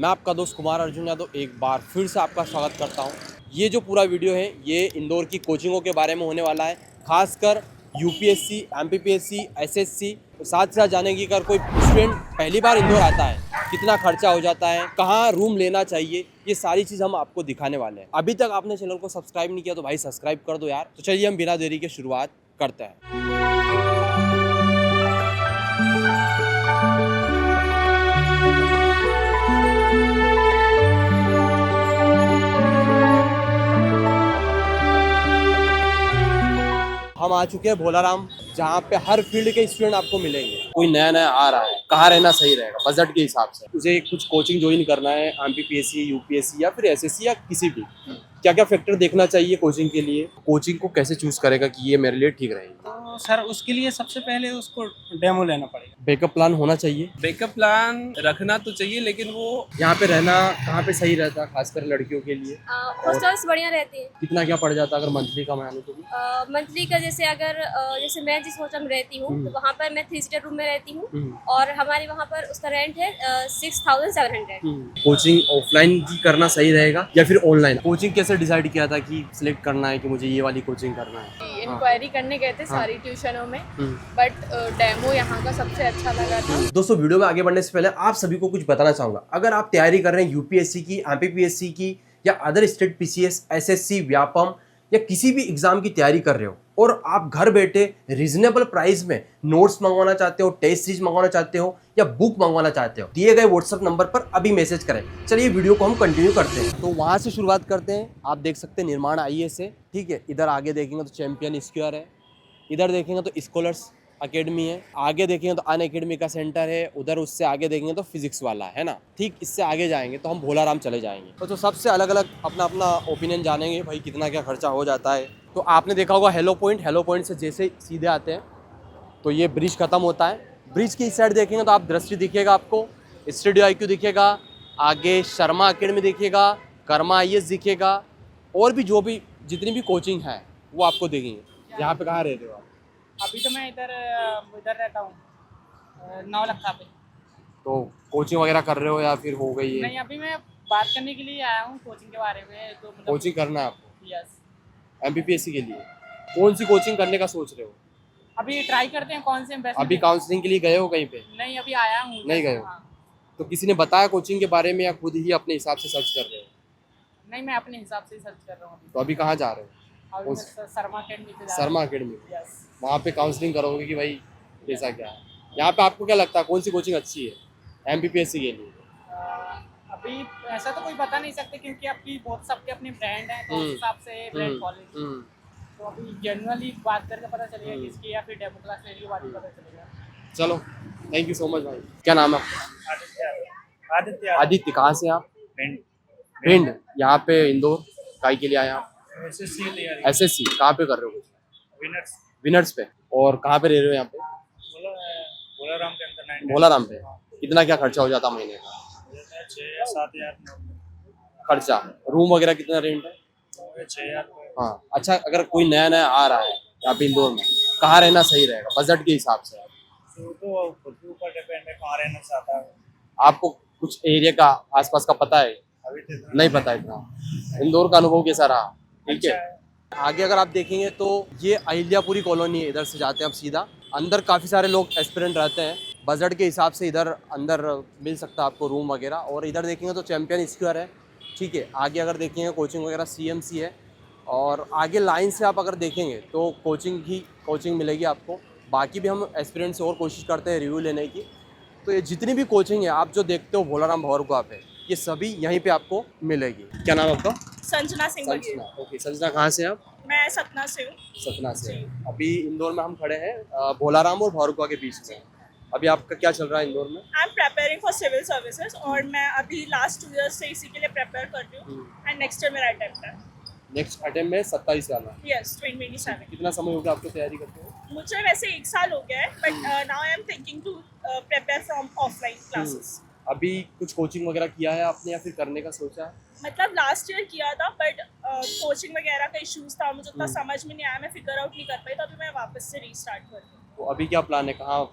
मैं आपका दोस्त कुमार अर्जुन यादव एक बार फिर से आपका स्वागत करता हूं। ये जो पूरा वीडियो है ये इंदौर की कोचिंगों के बारे में होने वाला है, खासकर यूपीएससी, एमपीपीएससी, एसएससी। साथ ही साथ जानेंगे कि अगर कोई स्टूडेंट पहली बार इंदौर आता है कितना खर्चा हो जाता है, कहाँ रूम लेना चाहिए, ये सारी चीज़ हम आपको दिखाने वाले हैं। अभी तक आपने चैनल को सब्सक्राइब नहीं किया तो भाई सब्सक्राइब कर दो यार। तो चलिए हम बिना देरी के शुरुआत करते हैं। हम आ चुके हैं भोलाराम, जहाँ पे हर फील्ड के स्टूडेंट आपको मिलेंगे। कोई नया नया आ रहा है, कहाँ रहना सही रहेगा बजट के हिसाब से, उसे कुछ कोचिंग ज्वाइन करना है, एमपीपीएससी, यूपीएससी या फिर एसएससी या किसी भी, क्या क्या फैक्टर देखना चाहिए कोचिंग के लिए, कोचिंग को कैसे चूज करेगा कि ये मेरे लिए ठीक रहेगी। तो सर उसके लिए सबसे पहले उसको डेमो लेना पड़ेगा। बैकअप प्लान होना चाहिए, बैकअप प्लान रखना तो चाहिए, लेकिन वो यहाँ पे रहना कहाँ पे सही रहता है, खासकर लड़कियों के लिए। हॉस्टल्स बढ़िया रहती है। कितना क्या पड़ जाता है अगर मंथली का मानो तो भी? मंथली का जैसे अगर जैसे मैं जिस होटल में रहती हूँ तो वहाँ पर मैं 3 स्टार रूम में रहती हूँ और हमारे वहाँ पर उसका रेंट है 6700। कोचिंग ऑफलाइन ही करना सही रहेगा या फिर ऑनलाइन? कोचिंग कैसे डिसाइड किया था कि सिलेक्ट करना है कि मुझे ये वाली कोचिंग करना है? इंक्वायरी करने गए थे सारी ट्यूशनों में, बट डेमो यहाँ का सबसे अच्छा लगा था। दोस्तों वीडियो में आगे बढ़ने से पहले आप सभी को कुछ बताना चाहूंगा। अगर आप तैयारी कर रहे हैं यूपीएससी की, एमपीपीएससी की या other state PCS, SSC, Vyapam या किसी भी एग्जाम की तैयारी कर रहे हो और आप घर बैठे रीजनेबल प्राइस में नोट्स मंगवाना चाहते हो, टेस्ट सीरीज मंगवाना चाहते हो या बुक मंगवाना चाहते हो, दिए गए व्हाट्सएप नंबर पर अभी मैसेज करें। चलिए वीडियो को हम कंटिन्यू करते हैं। तो वहां से शुरुआत करते हैं। आप देख सकते हैं निर्माण आईएएस है, ठीक है। इधर आगे देखेंगे तो चैंपियन स्क्वायर है, इधर देखेंगे तो स्कॉलर्स अकेडमी है, आगे देखेंगे तो अन अकेडमी का सेंटर है, उधर उससे आगे देखेंगे तो फिजिक्स वाला है ना। ठीक इससे आगे जाएंगे तो हम भोलाराम चले जाएंगे। तो सबसे अलग अलग अपना अपना ओपिनियन जानेंगे भाई कितना क्या खर्चा हो जाता है। तो आपने देखा होगा हेलो पॉइंट से जैसे सीधे आते हैं तो ये ब्रिज खत्म होता है। ब्रिज की इस साइड देखेंगे तो आप दृष्टि दिखेगा, आपको स्टूडियो IQ दिखेगा, आगे शर्मा अकेडमी दिखेगा, कर्मा IAS दिखेगा और भी जो भी जितनी भी कोचिंग है वो आपको देखेंगे। यहाँ पे कहाँ रहते हो आप? अभी तो मैं इधर रहता हूँ 9 लखा पे। तो कोचिंग वगैरह कर रहे हो या फिर हो गई है? नहीं, अभी मैं बात करने के लिए आया हूँ कोचिंग के बारे में। तो मतलब कोचिंग करना है आपको यस, एमपीपीएससी के लिए? कौन सी कोचिंग करने का सोच रहे हो? अभी ट्राई करते हैं कौन से बेस्ट। अभी काउंसलिंग के लिए गए हो कहीं पे? नहीं, अभी आया हूँ। नहीं गए हो? हाँ। तो किसी ने बताया कोचिंग के बारे में या खुद ही अपने हिसाब से सर्च कर रहे हो? नहीं, मैं अपने हिसाब से सर्च कर रहा हूँ। तो अभी कहाँ जा रहे हो? अभी मैं शर्मा अकेडमी पे जा रहा हूँ। शर्मा अकेडमी। यस। वहाँ पे काउंसलिंग करोगे कि भाई कैसा क्या है? यहाँ पे आपको क्या लगता है कौन सी कोचिंग अच्छी है एमपीपीएससी के लिए? अभी ऐसा तो कोई बता नहीं सकते क्योंकि आपकी बहुत सबके अपने ब्रांड हैं, तो उस हिसाब से ब्रांड कॉलेज। तो अभी जनरली बात करके पता चलेगा किसकी, या फिर डेमो क्लास लेने के बाद ही पता चलेगा। चलो थैंक यू सो मच भाई। क्या नाम है आपका? आदित्य। कहाँ से आप? भिंड। यहाँ पे इंदौर काहे के लिए आए आप? एसएससी कहाँ पे कर रहे हो? विनर्स पे। और कहाँ पे रह रहे हो यहाँ पे? भोलाराम के अंदर। भोलाराम पे। कितना क्या खर्चा हो जाता महीने का? 6-7 हज़ार खर्चा। रूम वगैरह कितना रेंट है? 6,000। हाँ अच्छा, अगर कोई नया नया आ रहा है यहाँ पे इंदौर में, कहाँ रहना सही रहेगा बजट के हिसाब से? तो खुद के ऊपर डिपेंड है कहाँ रहना चाहता है। आपको कुछ एरिया का आसपास का पता है? अभी तो नहीं पता इतना। इंदौर का अनुभव कैसा रहा? ठीक है। आगे अगर आप देखेंगे तो ये अहिल्यापुरी कॉलोनी है, इधर से जाते हैं आप सीधा अंदर। काफ़ी सारे लोग एस्पिरेंट रहते हैं, बजट के हिसाब से इधर अंदर मिल सकता है आपको रूम वगैरह। और इधर देखेंगे तो चैंपियन स्क्वायर है, ठीक है। आगे अगर देखेंगे कोचिंग वगैरह CMC है, और आगे लाइन से आप अगर देखेंगे तो कोचिंग मिलेगी आपको। बाकी भी हम एस्पिरेंट से और कोशिश करते हैं रिव्यू लेने की। तो ये जितनी भी कोचिंग है आप जो देखते हो भोलाराम भौरकुआ पे, ये सभी यहीं पे आपको मिलेगी। क्या नाम है आपका? संजना सिंह बघेल। संजना। ओके संजना, कहाँ से आप? मैं सतना से हूँ। सतना से। अभी इंदौर में हम खड़े हैं भोलाराम और भौरकुआ के बीच में। अभी आपका क्या चल रहा है इंदौर में? I am preparing for civil services और मैं अभी लास्ट 2 years से इसी के लिए प्रिपेयर कर रही हूँ। एंड नेक्स्ट ईयर मेरा अटेम्प्ट है। नेक्स्ट अटेम्प्ट में 27 वाला? यस, 2027। कितना समय हो गया आपको तैयारी करते हुए? मुझे वैसे 1 साल हो गया है, but now I am thinking to prepare from offline classes. अभी कुछ कोचिंग वगैरह किया है आपने या फिर करने का सोचा है? मतलब लास्ट ईयर किया था, बट कोचिंग वगैरह का इश्यूज था, मुझे उतना समझ में नहीं आया, मैं फिगर आउट नहीं कर पाई, तो अभी मैं वापस से रीस्टार्ट कर रही हूँ। तो अभी क्या प्लान है, कहाँ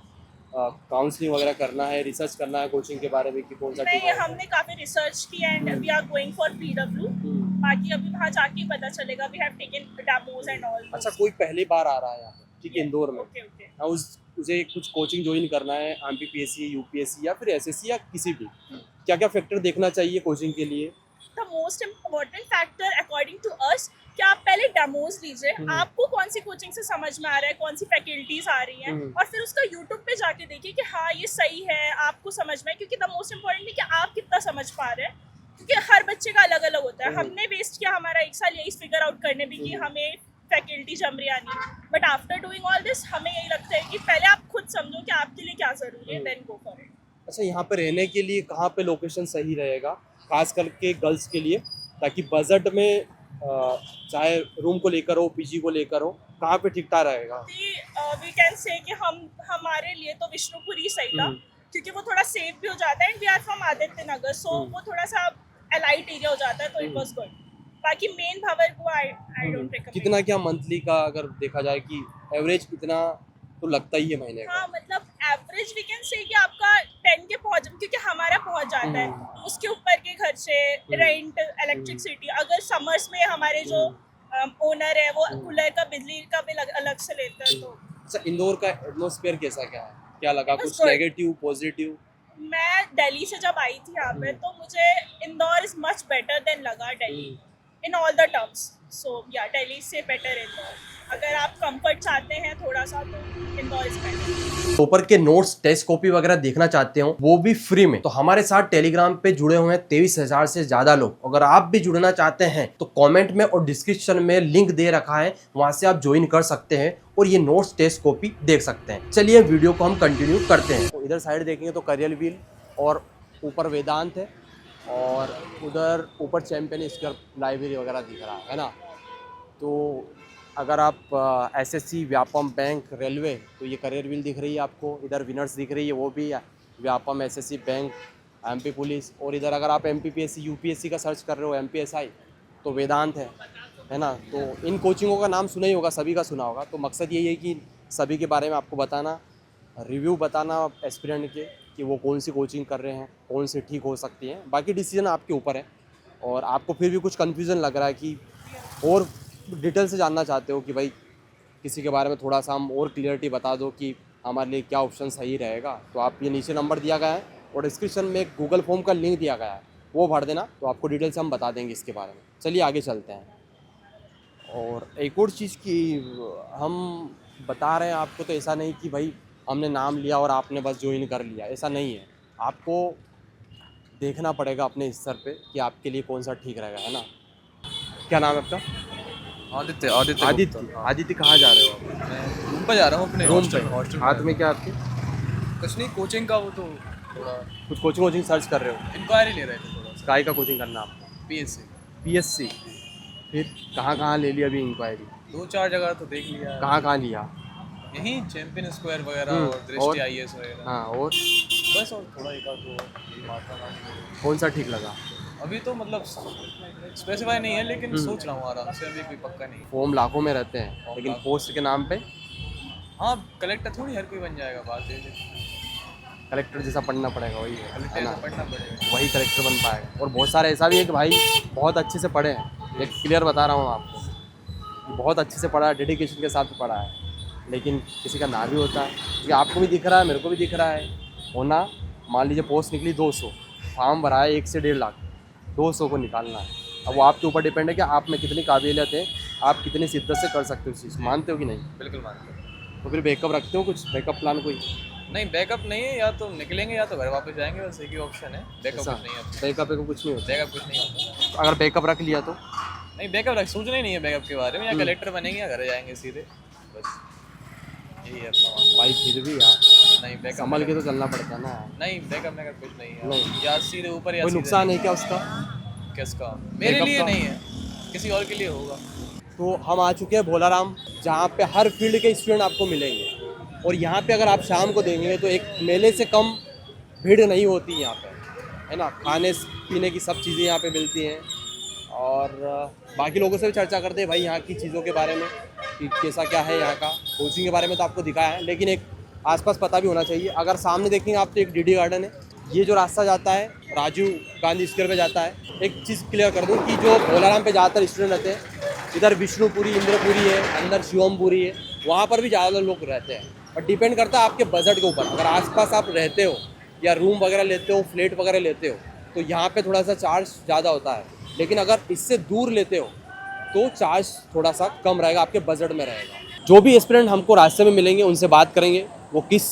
काउंसलिंग वगैरह करना है, रिसर्च करना है कोचिंग के बारे में कि कौन सा ठीक नहीं, है? हमने काफी रिसर्च की and we are going for PW। बाकी अभी वहाँ जाके ही पता चलेगा। We have taken demos and all. अच्छा, कोई पहली बार आ रहा है यहाँ पे, ठीक है, इंदौर में, ओके ओके। हाँ, उसे कुछ कोचिंग ज्वाइन करना है, MPPSC, UPSC या फिर SSC या किसी भी, क्या क्या फैक्टर देखना चाहिए कोचिंग के लिए? The most important factor according to us कि आप पहले डेमोज लीजिए, आपको कौन सी कोचिंग से समझ में आ रहा है, कौन सी फैकल्टीज आ रही हैं, और फिर उसका यूट्यूब पे जाके देखिए कि हाँ ये सही है, आपको समझ में। क्योंकि द मोस्ट इम्पोर्टेंट है कि आप कितना समझ पा रहे हैं, क्योंकि हर बच्चे का अलग अलग होता है। हमने वेस्ट किया हमारा 1 साल यही फिगर आउट करने भी कि हमें फैकल्टी जम रही आनी, but after doing all this हमें यही लगता है कि पहले आप खुद समझो कि आपके लिए क्या जरूरी है, देन गो फॉर इट। अच्छा, यहाँ पे रहने के लिए कहाँ पे लोकेशन सही रहेगा, खास करके गर्ल्स के लिए, ताकि बजट में चाहे रूम को लेकर हो, PG को लेकर हो, कहाँ पे ठीक ठाक रहेगा? वी कैन से कि हमारे लिए तो विष्णुपुरी सही था, क्योंकि वो थोड़ा सेफ भी हो जाता है and we are from Aditya Nagar, so वो थोड़ा सा एलाइट एरिया हो जाता है, तो इट वाज गुड। बाकी मेन भवर को आई डोंट रिकमेंड। कितना क्या मंथली का अगर देखा जाए कि एवरेज कितना तो लगता ही है महीने का? हाँ, मतलब एवरेज वी कैन से कि आपका 10 के पहुंच, क्योंकि हमारा पहुंच जाता है, उसके ऊपर के खर्चे, रेंट, इलेक्ट्रिसिटी। अगर समर्स में हमारे जो ओनर है वो कूलर का, बिजली का बिल अलग से लेता है। तो अच्छा, इंदौर का एटमॉस्फेयर कैसा क्या है, क्या लगा, बस कुछ good। Negative positive? मैं दिल्ली से जब आई थी यहाँ पे, तो मुझे Indore is much better than लगा Delhi in all the terms. So या दिल्ली से बेटर इंदौर। अगर आप कंफर्ट चाहते हैं थोड़ा सा, तो इंदौर इज बेटर। ऊपर के नोट्स, टेस्ट कॉपी वगैरह देखना चाहते हो, वो भी फ्री में, तो हमारे साथ टेलीग्राम पे जुड़े हुए हैं 23,000 से ज्यादा लोग। अगर आप भी जुड़ना चाहते हैं तो कमेंट में और डिस्क्रिप्शन में लिंक दे रखा है, वहां से आप ज्वाइन कर सकते हैं और ये नोट्स, टेस्ट कॉपी देख सकते हैं। चलिए वीडियो को हम कंटिन्यू करते हैं। तो इधर साइड देखेंगे तो करियर व्हील और ऊपर वेदांत है, और उधर ऊपर चैंपियन स्क्वायर लाइब्रेरी वगैरह दिख रहा है ना। तो अगर आप SSC, व्यापम, बैंक, रेलवे, तो ये करियर व्हील दिख रही है आपको। इधर विनर्स दिख रही है, वो भी Vyapam, SSC, bank, MP police. और इधर अगर आप MPPSC, UPSC का सर्च कर रहे हो, MPSI, तो वेदांत है ना। तो इन कोचिंगों का नाम सुना ही होगा, सभी का सुना होगा। तो मकसद यही है कि सभी के बारे में आपको बताना, रिव्यू बताना एस्पिरेंट के कि वो कौन सी कोचिंग कर रहे हैं, कौन सी ठीक हो सकती हैं। बाकी डिसीजन आपके ऊपर है। और आपको फिर भी कुछ कन्फ्यूज़न लग रहा है कि और डिटेल से जानना चाहते हो कि भाई किसी के बारे में थोड़ा सा हम और क्लियरिटी बता दो कि हमारे लिए क्या ऑप्शन सही रहेगा, तो आप ये नीचे नंबर दिया गया है और डिस्क्रिप्शन में एक गूगल फॉर्म का लिंक दिया गया है, वो भर देना, तो आपको डिटेल से हम बता देंगे इसके बारे में। चलिए आगे चलते हैं। और एक और चीज़ की हम बता रहे हैं आपको, तो ऐसा नहीं कि भाई हमने नाम लिया और आपने बस ज्वाइन कर लिया, ऐसा नहीं है। आपको देखना पड़ेगा अपने स्तर पे कि आपके लिए कौन सा ठीक रहेगा, है ना। क्या नाम है आपका? आदित्य आदित्य कहाँ जा रहे हो आप? मैं रूम पे जा रहा हूँ अपने रूम पे। हॉस्टल हाथ में क्या आपके? कुछ नहीं, कोचिंग का वो तो थोड़ा कुछ कोचिंग सर्च कर रहे हो? इंक्वायरी ले रहे थे थोड़ा सा। काय का कोचिंग करना आपको? PSC। फिर कहाँ ले लिया अभी इंक्वायरी? 2-4 जगह तो देख लिया है। कहाँ लिया? यहीं चैंपियन स्क्वायर वगैरह और दृष्टि और? IAS वगैरह। हाँ, और बस, और थोड़ा एक आध दो यही मात्रा। कौन सा ठीक लगा? अभी तो मतलब स्पेसिफाई नहीं है, लेकिन सोच रहा हूँ आराम से, अभी कोई पक्का नहीं। फॉर्म लाखों में रहते हैं, लेकिन पोस्ट के नाम पे हाँ, कलेक्टर थोड़ी हर कोई बन जाएगा, बात है कलेक्टर जैसा पढ़ना पड़ेगा, वही है कलेक्टर ना, ऐसा पढ़ना पड़ेगा। वही कलेक्टर बन पाएगा। और बहुत सारे ऐसा भी है कि भाई बहुत अच्छे से पढ़े हैं, एक क्लियर बता रहा हूँ आपको, बहुत अच्छे से पढ़ा है, डेडिकेशन के साथ पढ़ा है, लेकिन किसी का ना भी होता है, क्योंकि आपको भी दिख रहा है, मेरे को भी दिख रहा है होना। मान लीजिए पोस्ट निकली 200, फॉर्म भरा है 1 से 1.5 लाख, 200 को निकालना है। अब वो आपके ऊपर डिपेंड है कि आप में कितनी काबिलियत है, आप कितनी शिद्दत से कर सकते हो उस चीज़। मानते हो कि नहीं? बिल्कुल मानते हैं। तो फिर बैकअप रखते हो, कुछ बैकअप प्लान कोई? नहीं, बैकअप नहीं है, या तो निकलेंगे या तो घर वापस जाएंगे, बस एक ही ऑप्शन है। बैकअप कुछ नहीं है। बैकअप कुछ नहीं होता? बैकअप कुछ नहीं होता। अगर बैकअप रख लिया तो? नहीं, बैकअप सोचना ही नहीं है बैकअप के बारे में। या कलेक्टर बनेंगे या घर जाएंगे सीधे, बस यही है अपना मामला। भाई फिर भी यार नहीं, बैकअप संभल के तो चलना पड़ता है ना। नहीं, बैकअप में कुछ नहीं है। नहीं। या सीधे ऊपर या कोई सीधे नुकसान है क्या उसका? किसका? मेरे Backup लिए का? नहीं है, किसी और के लिए होगा। तो हम आ चुके हैं भोलाराम, जहाँ पे हर फील्ड के स्टूडेंट आपको मिलेंगे। और यहाँ पे अगर आप शाम को देखेंगे तो एक मेले से कम भीड़ नहीं होती यहाँ पे, है ना। खाने पीने की सब चीज़ें यहाँ पे मिलती हैं। और बाकी लोगों से भी चर्चा करते हैं भाई यहाँ की चीज़ों के बारे में कि कैसा क्या है यहाँ का। कोचिंग के बारे में तो आपको दिखाया है, लेकिन एक आसपास पता भी होना चाहिए। अगर सामने देखेंगे आप तो एक डीडी गार्डन है, ये जो रास्ता जाता है राजीव गांधी स्क्वायर पे जाता है। एक चीज़ क्लियर कर दूं कि जो भोलाराम पे ज़्यादातर स्टूडेंट रहते हैं, इधर विष्णुपुरी, इंद्रपुरी है, अंदर शिवमपुरी है, वहाँ पर भी ज़्यादा लोग रहते हैं। और डिपेंड करता है आपके बजट के ऊपर। अगर आसपास आप रहते हो या रूम वगैरह लेते हो, फ्लैट वगैरह लेते हो, तो यहाँ पे थोड़ा सा चार्ज ज़्यादा होता है। लेकिन अगर इससे दूर लेते हो तो चार्ज थोड़ा सा कम रहेगा, आपके बजट में रहेगा। जो भी एस्पिरेंट हमको रास्ते में मिलेंगे उनसे बात करेंगे, वो किस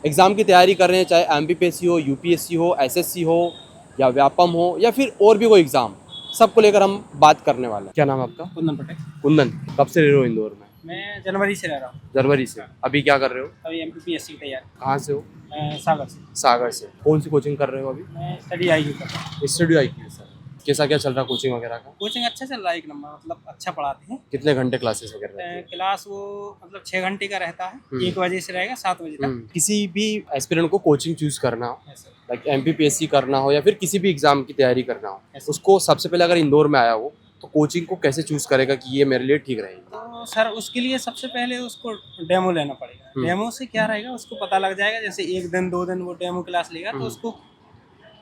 एग्ज़ाम की तैयारी कर रहे हैं, चाहे MPPSC हो, UPSC हो, SSC हो या व्यापम हो या फिर और भी कोई एग्ज़ाम, सबको लेकर हम बात करने वाले हैं। क्या नाम है आपका? कुंदन पटेल। कुंदन, कब से रह रहे हो इंदौर में? मैं जनवरी से रह रहा हूँ। जनवरी से। अभी क्या कर रहे हो? अभी MPPSC की तैयारी। कहाँ से हो? मैं सागर से। सागर से। कौन सी कोचिंग कर रहे हो अभी? मैं स्टडी आई कर रहा हूँ। स्टडी आई की सर। कैसा क्या चल रहा है कोचिंग वगैरह का? कोचिंग अच्छा चल रहा है, एक नंबर, मतलब अच्छा पढ़ाते हैं। कितने घंटे क्लासेस वगैरह रहती है? क्लास वो मतलब 6 घंटे का रहता है, 1 बजे से रहेगा 7 बजे तक। किसी भी एस्पिरेंट को कोचिंग चूज करना हो, ऐसे। लाइक MPPSC करना हो या फिर किसी भी एग्जाम की तैयारी करना हो, ऐसे। उसको सबसे पहले अगर इंदौर में आया हो तो कोचिंग को कैसे चूज करेगा कि ये मेरे लिए ठीक रहेगी? तो सर उसके लिए सबसे पहले उसको डेमो लेना पड़ेगा। डेमो से क्या रहेगा, उसको पता लग जाएगा। जैसे 1 दिन 2 दिन वो डेमो क्लास लेगा तो उसको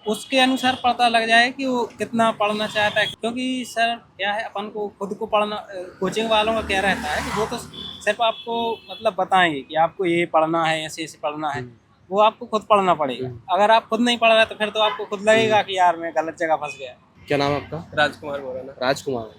उसके अनुसार पता लग जाए कि वो कितना पढ़ना चाहता है। क्योंकि सर क्या है, अपन को खुद को पढ़ना, कोचिंग वालों का क्या रहता है कि वो तो सिर्फ आपको मतलब बताएंगे कि आपको ये पढ़ना है, ऐसे ऐसे पढ़ना है, वो आपको खुद पढ़ना पड़ेगा। अगर आप खुद नहीं पढ़ रहे तो फिर तो आपको खुद लगेगा कि यार मैं गलत जगह फंस गया। क्या नाम है आपका? राजकुमार बोल रहा ना। राजकुमार।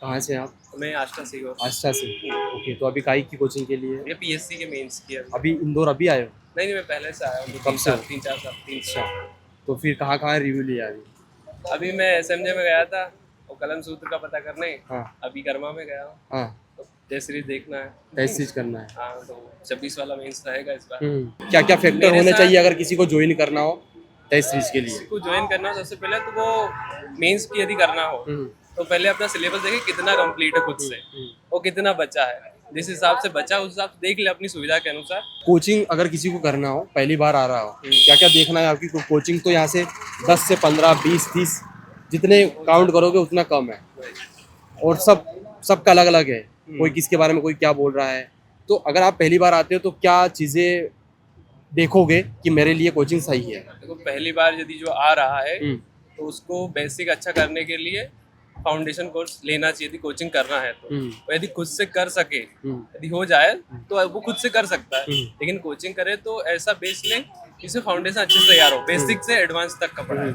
कहाँ से हैं आप? मैं आष्टा से हूँ। आस्था से। ओके, तो अभी काई की कोचिंग के लिए? ये PSC के मेंस की है। अभी इंदौर अभी आए हो? नहीं नहीं, मैं पहले से आया हूँ। कब से? 3-4 साल। 3 साल। तो फिर कहाँ कहाँ रिव्यू लिया अभी? अभी मैं SMJ में गया था और कलम सूत्र का पता करने। हाँ अभी कर्मा में गया हूँ, हाँ, तो टेस्ट सीरीज देखना है। टेस्ट सीरीज करना है। हाँ, तो 26 वाला मेंस रहेगा इस बार। क्या क्या फैक्टर मेरे होने साथ- चाहिए अगर किसी को ज्वाइन करना हो टेस्ट सीरीज के लिए? किसी को ज्वाइन करना हो सबसे पहले तो वो मेंस की यदि करना हो तो पहले अपना सिलेबस देखे कितना कंप्लीट है खुद से और कितना बचा है। जिस हिसाब से बचा उस हिसाब से देख ले अपनी सुविधा के अनुसार। कोचिंग अगर किसी को करना हो, पहली बार आ रहा हो, क्या क्या देखना है आपकी? कोचिंग तो यहाँ से 10 से 15, 20, 30 जितने काउंट करोगे उतना कम है और सबका अलग अलग है। कोई किसके बारे में कोई क्या बोल रहा है। तो अगर आप पहली बार आते हो तो क्या चीज़ें देखोगे कि मेरे लिए कोचिंग सही है? देखो, पहली बार यदि जो आ रहा है तो उसको बेसिक अच्छा करने के लिए फाउंडेशन कोर्स लेना चाहिए यदि कोचिंग करना है तो। और यदि खुद से कर सके, यदि हो जाए तो वो खुद से कर सकता है। लेकिन कोचिंग करे तो ऐसा बेस ले जिससे फाउंडेशन अच्छे से तैयार हो, बेसिक से एडवांस तक का पढ़ाए।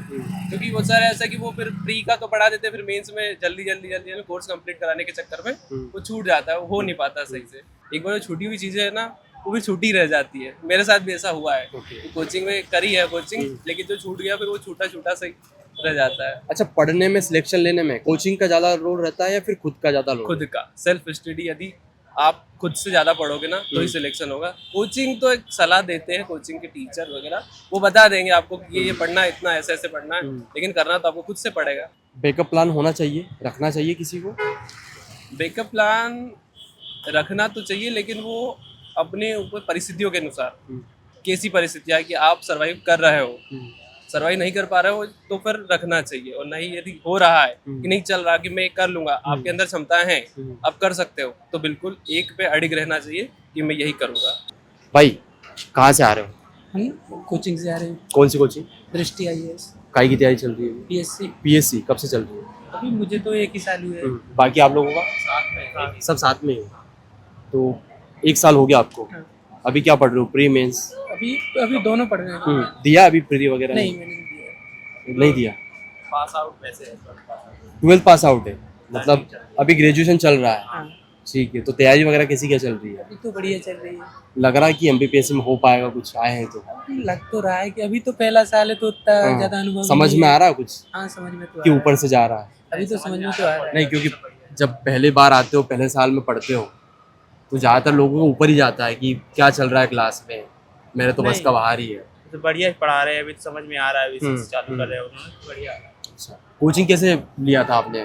क्योंकि वो सर ऐसा कि वो फिर प्री का तो पढ़ा देते हैं, फिर मेंस में जल्दी कोर्स कंप्लीट कराने के चक्कर में वो छूट जाता है, वो हो नहीं पाता सही से। एक बार छूटी हुई चीजें है ना, वो भी छूटी रह जाती है। मेरे साथ भी ऐसा हुआ है। कोचिंग में करी है कोचिंग, लेकिन जो छूट गया फिर वो छूटा सही रह जाता है। अच्छा, पढ़ने में, सिलेक्शन लेने में कोचिंग का ज़्यादा रोल रहता है या फिर खुद का ज़्यादा रोल? खुद का सेल्फ स्टडी, यदि आप खुद से ज्यादा पढ़ोगे ना तो ही सिलेक्शन होगा। कोचिंग तो एक सलाह देते हैं, कोचिंग के टीचर वगैरह वो बता देंगे आपको कि ये पढ़ना है, इतना ऐसे ऐसे पढ़ना है, लेकिन करना तो आपको खुद से पड़ेगा। बैकअप प्लान होना चाहिए, रखना चाहिए किसी को? बैकअप प्लान रखना तो चाहिए, लेकिन वो अपने ऊपर परिस्थितियों के अनुसार, कैसी परिस्थितियाँ है कि आप सर्वाइव कर रहे हो, सर्वाइव नहीं कर पा रहे हो तो फिर रखना चाहिए। और नहीं यदि हो रहा है कि नहीं चल रहा कि मैं कर लूंगा, आपके अंदर क्षमताएं हैं, आप कर सकते हो, तो बिल्कुल एक पे अडिग रहना चाहिए कि मैं यही करूंगा। भाई कहाँ से आ रहे हो? हम कोचिंग से आ रहे हैं। कौन सी कोचिंग? दृष्टि IAS काई की तैयारी चल रही है? PSC। PSC कब से चल रही है? अभी मुझे तो 1 ही साल हुआ है। बाकी आप लोगों का? सब साथ में ही हो। तो 1 साल हो गया आपको। अभी क्या पढ़ रहे हो? Pre mains? अभी दोनों पढ़ रहे हैं। दिया अभी प्री वगैरह? नहीं, मैंने नहीं दिया। नहीं दिया। पास आउट वैसे 12th पास आउट है, मतलब अभी ग्रेजुएशन चल रहा है। हाँ, ठीक है, तो तैयारी वगैरह कैसी क्या चल रही है? अभी तो बढ़िया चल रही है। लग रहा है कि MPPSC में हो पाएगा? कुछ आए हैं तो लग तो रहा है कि अभी तो पहला साल है तो उतना हाँ, ज्यादा अनुभव समझ नहीं में है। आ रहा है कुछ हाँ, समझ में तो कि आ ऊपर से जा रहा है? रहा है। अभी तो समझ में तो आ रहा है। नहीं, क्योंकि जब पहले बार आते हो, पहले साल में पढ़ते हो, तो ज़्यादातर लोगों को ऊपर ही जाता है कि क्या चल रहा है क्लास में, मेरे तो बस नहीं। का बाहर ही है। तो बढ़िया ही पढ़ा रहे हैं, अभी तो समझ में आ रहा है, अभी से चालू कर रहे हैं उन्होंने, बढ़िया। अच्छा, कोचिंग कैसे लिया था आपने?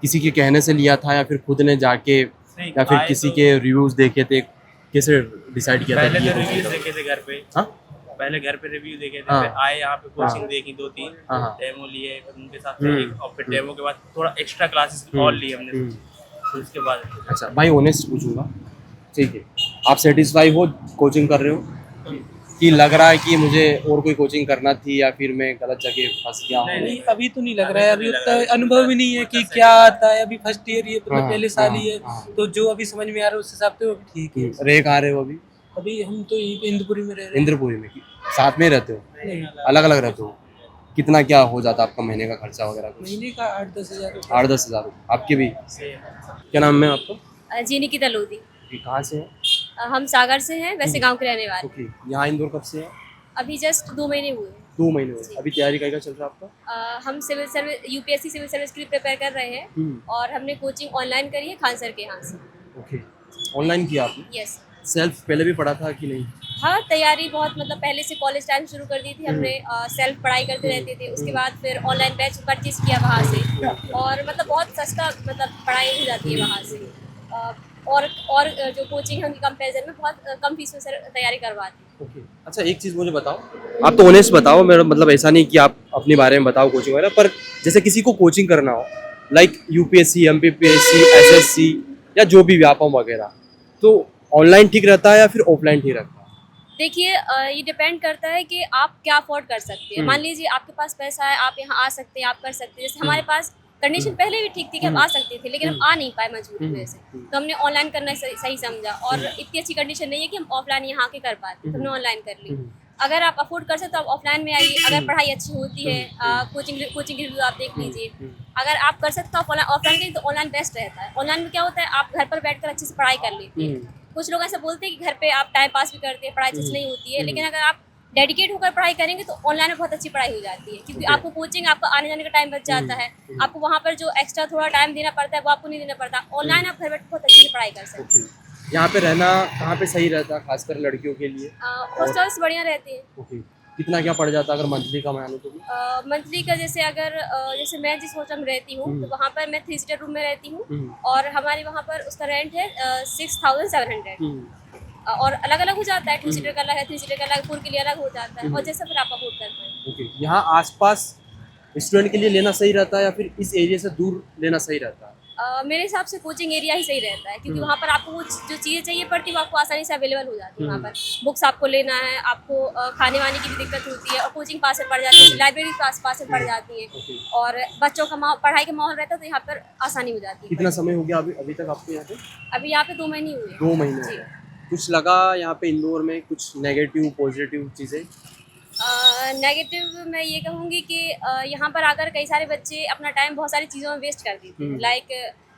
किसी के कहने से लिया था या फिर खुद ने जाके नहीं, या फिर आए किसी तो- के रिव्यूज देखे थे? कैसे डिसाइड किया था पहले कि ये तो कोचिंग रिव्यूज करो? देखे थे घर पे। हाँ? पहले घर पे रिव्यू देखे थे, हाँ। फिर आए यहाँ पे कोचिंग हाँ। देखी 2-3, हाँ, हाँ। डेमो लिए, फिर उनके साथ और फिर डेमो के बाद थोड़ा एक्स्ट्रा क्लासेस और ली हमने, फिर उसके बाद। अच्छा भाई, ऑनेस्ट पूछूंगा, ठीक है, आप सेटिस्फाई हो कोचिंग कर रहे हो? कि लग रहा है कि मुझे और कोई कोचिंग करना थी या फिर मैं गलत जगह फंस गया हूँ? नहीं, अभी तो नहीं लग रहा है, अभी उतना अनुभव भी नहीं है कि क्या आता है, अभी फर्स्ट ईयर ये मतलब हाँ, पहले साल ही है, हाँ। तो जो अभी समझ में आ रहा है उस हिसाब से वो भी ठीक है। रह कहाँ रहे हो अभी? अभी हम तो यहीं पे इंद्रपुरी में रह रहे हैं। इंद्रपुरी में? साथ में रहते हो? नहीं, अलग अलग रहते हो? कितना क्या हो जाता आपका महीने का खर्चा वगैरह कुछ? महीने का 8-10 हज़ार रुपये। 8-10 हज़ार? आपके भी? क्या नाम है आपका? जी निकिता लोधी। कहाँ से है? हम सागर से हैं, वैसे गांव के रहने वाले। ओके, यहाँ इंदौर कब से है? अभी जस्ट 2 महीने हुए हैं। 2 महीने हुए। अभी तैयारी का चल रहा है आपका? हम civil service UPSC civil service के लिए प्रिपेयर कर रहे हैं और हमने कोचिंग ऑनलाइन करी है खान सर के यहाँ से। ओके, ऑनलाइन किया आपने? यस। सेल्फ पहले भी पढ़ा था कि नहीं? हाँ, तैयारी बहुत मतलब पहले से कॉलेज टाइम शुरू कर दी थी हमने। सेल्फ पढ़ाई करते रहते थे, उसके बाद फिर ऑनलाइन बैच परचेज किया वहाँ से और मतलब बहुत सस्ता मतलब पढ़ाई हो जाती है वहाँ से। और जो कोचिंग है उनकी कंपेरिजन में बहुत कम फीस में सर तैयारी करवाती है। ओके, अच्छा एक चीज़ मुझे बताओ, आप तो ऑनेस्ट बताओ, मेरा मतलब ऐसा नहीं कि आप अपने बारे में बताओ कोचिंग वगैरह, पर जैसे किसी को कोचिंग करना हो लाइक यूपीएससी, एमपीपीएससी, एसएससी या जो भी व्यापम वगैरह, तो ऑनलाइन ठीक रहता है या फिर ऑफलाइन ठीक रहता है? देखिए ये डिपेंड करता है कि आप क्या अफोर्ड कर सकते हैं। मान लीजिए आपके पास पैसा है, आप यहाँ आ सकते हैं, आप कर सकते हैं। जैसे हमारे पास कंडीशन पहले भी ठीक थी कि हम आ सकते थे, लेकिन हम आ नहीं पाए मजबूरी वजह से, तो हमने ऑनलाइन करना सही समझा। और इतनी अच्छी कंडीशन नहीं है कि हम ऑफलाइन यहाँ आके कर पाते, तो हमने ऑनलाइन कर ली। अगर आप अफोर्ड कर सकते हो आप ऑफलाइन में आइए, अगर पढ़ाई अच्छी होती है, कोचिंग रिव्यू आप देख लीजिए। अगर आप कर सकते हो ऑफलाइन करें तो ऑनलाइन बेस्ट रहता है। ऑनलाइन में क्या होता है, आप घर पर बैठकर अच्छे से पढ़ाई कर लेते हैं। कुछ लोग ऐसा बोलते हैं कि घर पे आप टाइम पास भी करते हैं, पढ़ाई अच्छी नहीं होती है, लेकिन अगर आप डेडिकेट होकर पढ़ाई करेंगे तो ऑनलाइन में बहुत अच्छी पढ़ाई हो जाती है, क्योंकि आपको कोचिंग, आपका आने जाने का टाइम बच जाता है, आपको वहाँ पर जो एक्स्ट्रा थोड़ा टाइम देना पड़ता है वो आपको नहीं देना पड़ता। ऑनलाइन आप घर बैठ बहुत अच्छी से पढ़ाई कर सकते हैं। यहाँ पे रहना कहाँ पे सही रहता है खासकर लड़कियों के लिए? हॉस्टल्स बढ़िया रहते हैं। ओके, कितना क्या पड़ जाता है अगर मंथली का मानो तो? मंथली का जैसे अगर जैसे मैं जिस होटल में रहती हूँ तो वहाँ पर मैं 3 सीटर रूम में रहती हूँ और हमारे वहाँ पर उसका रेंट है 6700। और अलग अलग हो जाता है, 2 सीटर का अलग है, 3 सीटर का अलग, 4 के लिए अलग हो जाता है और जैसा फिर आप अफोर्ड करते हैं। ओके, यहाँ आसपास स्टूडेंट के लिए लेना सही रहता है या फिर इस एरिया से दूर लेना सही रहता है? मेरे हिसाब से कोचिंग एरिया ही सही रहता है, क्योंकि वहाँ पर आपको वो जो चीज़ें चाहिए पड़ती है वो आपको आसानी से अवेलेबल हो जाती है। वहाँ पर बुक्स आपको लेना है, आपको खाने वाने की भी दिक्कत होती है और कोचिंग पास में पड़ जाती है, लाइब्रेरी पास में पड़ जाती है और बच्चों का पढ़ाई का माहौल रहता है, तो यहाँ पर आसानी हो जाती है। कितना समय हो गया अभी तक आपको यहाँ पे? अभी यहाँ पे 2 महीने हुए हैं। 2 महीने हो गए। कुछ लगा यहाँ पे इंदौर में कुछ नेगेटिव पॉजिटिव चीज़ें? नेगेटिव मैं ये कहूँगी कि यहाँ पर आकर कई सारे बच्चे अपना टाइम बहुत सारी चीज़ों में वेस्ट कर देते हैं, लाइक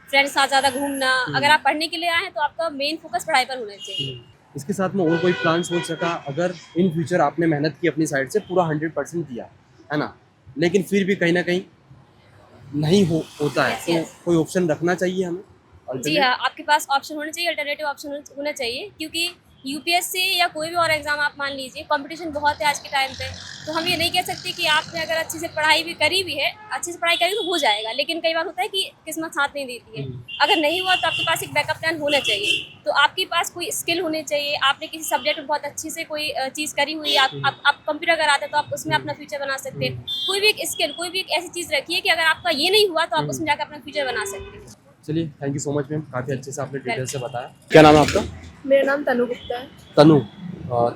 फ्रेंड्स के साथ ज़्यादा घूमना। अगर आप पढ़ने के लिए आए हैं तो आपका मेन फोकस पढ़ाई पर होना चाहिए। इसके साथ में और कोई प्लान सोच सका अगर इन फ्यूचर आपने मेहनत की अपनी साइड से पूरा 100% दिया है ना, लेकिन फिर भी कहीं ना कहीं नहीं होता है, तो कोई ऑप्शन रखना चाहिए हमें? जी हाँ, आपके पास ऑप्शन होना चाहिए, अल्टरनेटिव ऑप्शन होना चाहिए, क्योंकि यूपीएससी या कोई भी और एग्जाम आप मान लीजिए, कंपटीशन बहुत है आज के टाइम पे। तो हम ये नहीं कह सकते कि आपने अगर अच्छे से पढ़ाई भी करी भी है, अच्छे से पढ़ाई करी तो हो जाएगा, लेकिन कई बार होता है कि किस्मत साथ नहीं देती है। अगर नहीं हुआ तो आपके पास एक बैकअप प्लान होना चाहिए। तो आपके पास कोई स्किल होनी चाहिए, आपने किसी सब्जेक्ट में बहुत अच्छे से कोई चीज़ करी हुई है, आप कंप्यूटर अगर आते हैं तो आप उसमें अपना फ्यूचर बना सकते हैं। कोई भी एक स्किल, कोई भी एक ऐसी चीज़ रखिए कि अगर आपका ये नहीं हुआ तो आप उसमें जाकर अपना फ्यूचर बना सकते हैं। चलिए, thank you so much ma'am, काफ़ी अच्छे से आपने डिटेल से बताया। क्या नाम है आपका? मेरा नाम तनु गुप्ता है। तनु,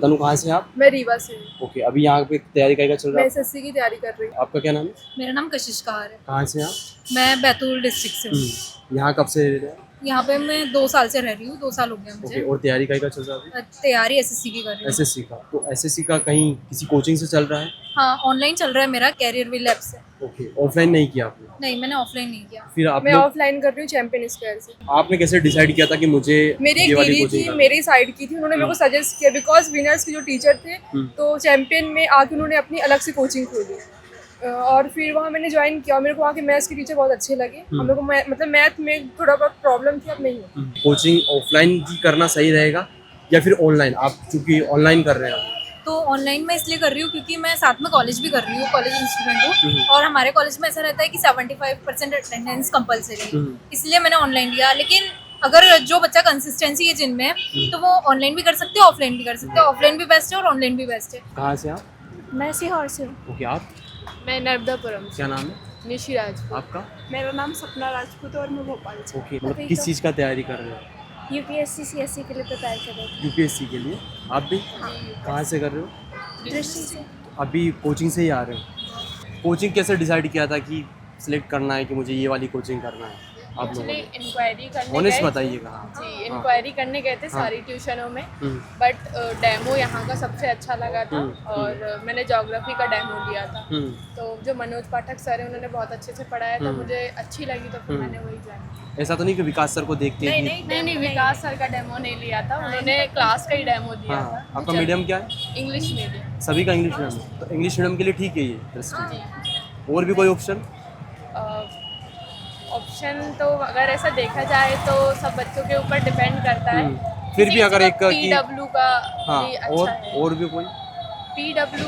तनु कहाँ से हैं आप? मैं रीवा से हूँ। ओके, अभी यहाँ पे तैयारी का चल रहा मैं है? एसएससी की तैयारी कर रही हूँ। आपका क्या नाम है? मेरा नाम कशिश कहार है। कहाँ से हैं आप? मैं बैतूल डिस्ट्रिक्ट से हूँ। यहाँ कब से रह रहे हैं? यहाँ पे मैं 2 साल से रह रही हूँ, 2 साल हो गया ओके, मुझे। और तैयारी का चल रहा है? तैयारी एसएससी की कर रही हूँ। एसएससी का? तो एसएससी का कहीं किसी कोचिंग से चल रहा है? हाँ, ऑनलाइन चल रहा है मेरा, कैरियर वी लैब से। ओके, ऑफलाइन नहीं किया आपने? नहीं, मैंने ऑफलाइन नहीं किया। फिर मैं आपने ऑफलाइन कर रही हूँ चैंपियन स्क्वायर से। आपने कैसे डिसाइड किया था कि मुझे मेरी ये एक वाली दीदी कोचिंग थी, करनी मेरी साइड की थी, उन्होंने मेरे को सजेस्ट किया बिकॉज विनर्स के जो टीचर थे तो चैंपियन में आके उन्होंने अपनी अलग से कोचिंग खोली और फिर वहाँ मैंने ज्वाइन किया। मेरे को वहाँ के मैथ्स के टीचर बहुत अच्छे लगे। हम लोग को मतलब मैथ में थोड़ा बहुत प्रॉब्लम थी, अब नहीं है। कोचिंग ऑफलाइन ही करना सही रहेगा या फिर ऑनलाइन? आप चूंकि ऑनलाइन कर रहे हैं तो ऑनलाइन मैं इसलिए कर रही हूँ क्योंकि मैं साथ में कॉलेज भी कर रही हूँ, कॉलेज स्टूडेंट हूँ और हमारे कॉलेज में ऐसा रहता है कि 75% अटेंडेंस कंपलसरी है, इसलिए मैंने ऑनलाइन लिया। लेकिन अगर जो बच्चा कंसिस्टेंसी है जिनमें तो वो ऑनलाइन भी कर सकते हैं, ऑफलाइन भी कर सकते हैं। ऑफलाइन भी बेस्ट है और ऑनलाइन भी बेस्ट है। कहाँ से आप? मैं सीहोर से हूँ। ओके, आप? मैं नर्मदापुरम से। क्या नाम है निशी राजपूत। आपका? मेरा नाम सपना राजपूत और मैं भोपाल से। ओके, मतलब किस चीज़ का तैयारी कर रहे हो? यूपीएससी सीएससी के लिए प्रिपेयर कर रही थी। यूपीएससी के लिए आप भी कहाँ से कर रहे हो? दृष्टि से। अभी कोचिंग से ही आ रहे हो? कोचिंग कैसे डिसाइड किया था कि सिलेक्ट करना है कि मुझे ये वाली कोचिंग करना है आप लोगों ने? इंक्वायरी करने ऑनेस्ट गए बताइएगा। जी, इंक्वायरी करने गए थे सारी ट्यूशनों में, बट डेमो यहाँ का सबसे अच्छा लगा था और मैंने ज्योग्राफी का डेमो लिया था। तो जो मनोज पाठक सर है उन्होंने बहुत अच्छे से पढ़ाया था, मुझे अच्छी लगी तो फिर मैंने वही ज्वाइन। ऐसा तो नहीं कि विकास सर को देख के कि- नहीं, विकास सर का डेमो नहीं लिया था, उन्होंने क्लास का ही डेमो दिया हाँ, था। आपका मीडियम क्या है? English medium. सभी का इंग्लिश मीडियम है। तो इंग्लिश मीडियम के लिए ठीक है ये दृष्टि। और भी कोई ऑप्शन? ऑप्शन तो अगर ऐसा देखा जाए तो सब बच्चों के ऊपर डिपेंड करता है। फिर भी अगर एक पीडब्ल्यू का हाँ, भी अच्छा है। और भी कोई? पीडब्ल्यू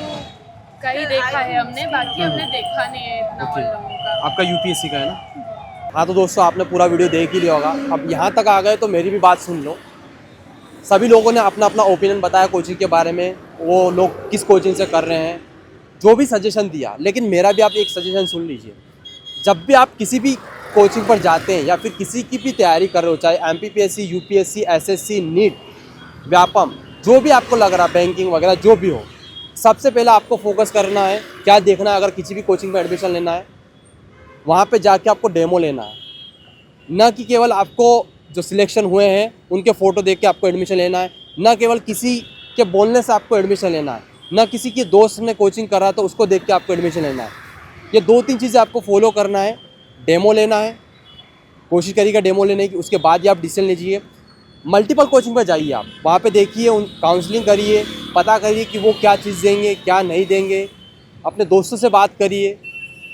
का ही देखा है हमने, बाकी हमने देखा नहीं है इतना और लोगों का। आपका यूपीएससी का है ना? हाँ तो दोस्तों आपने पूरा वीडियो देख ही लिया होगा। अब यहाँ तक आ गए तो मेरी भी बात सुन लो। सभी लोगों ने अपना अपना ओपिनियन बताया कोचिंग के बारे में, वो लोग किस कोचिंग से कर रहे हैं, जो भी सजेशन दिया। लेकिन मेरा भी आप एक सजेशन सुन लीजिए। जब भी आप किसी भी कोचिंग पर जाते हैं या फिर किसी की भी तैयारी कर रहे हो, चाहे MPPSC, UPSC, SSC, NEET, Vyapam, जो भी आपको लग रहा है, बैंकिंग वगैरह जो भी हो, सबसे पहले आपको फोकस करना है क्या देखना है। अगर किसी भी कोचिंग में एडमिशन लेना है, वहाँ पे जाके आपको डेमो लेना है, ना कि केवल आपको जो सिलेक्शन हुए हैं उनके फ़ोटो देख के आपको एडमिशन लेना है, ना केवल किसी के बोलने से आपको एडमिशन लेना है, ना किसी के दोस्त ने कोचिंग करा तो उसको देख के आपको एडमिशन लेना है। ये 2-3 चीज़ें आपको फॉलो करना है। डेमो लेना है, कोशिश करिएगा डेमो लेने की, उसके बाद ही आप डिसीजन लीजिए। मल्टीपल कोचिंग पर जाइए, आप वहाँ पे देखिए, उन काउंसलिंग करिए, पता करिए कि वो क्या चीज़ देंगे क्या नहीं देंगे। अपने दोस्तों से बात करिए,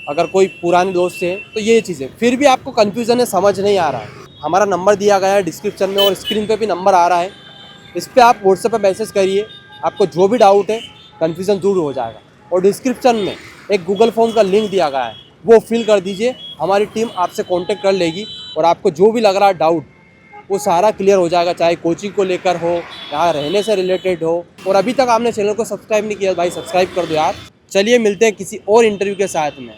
अगर कोई पुराने दोस्त हैं तो ये चीज़ें। फिर भी आपको कन्फ्यूज़न है, समझ नहीं आ रहा है, हमारा नंबर दिया गया है डिस्क्रिप्शन में और स्क्रीन पे भी नंबर आ रहा है, इस पर आप व्हाट्सएप पर मैसेज करिए। आपको जो भी डाउट है, कन्फ्यूज़न दूर हो जाएगा। और डिस्क्रिप्शन में एक गूगल फॉर्म का लिंक दिया गया है, वो फिल कर दीजिए। हमारी टीम आपसे कांटेक्ट कर लेगी और आपको जो भी लग रहा है डाउट, वो सारा क्लियर हो जाएगा, चाहे कोचिंग को लेकर हो, यहाँ रहने से रिलेटेड हो। और अभी तक आपने चैनल को सब्सक्राइब नहीं किया भाई, सब्सक्राइब कर दो यार। चलिए मिलते हैं किसी और इंटरव्यू के साथ में।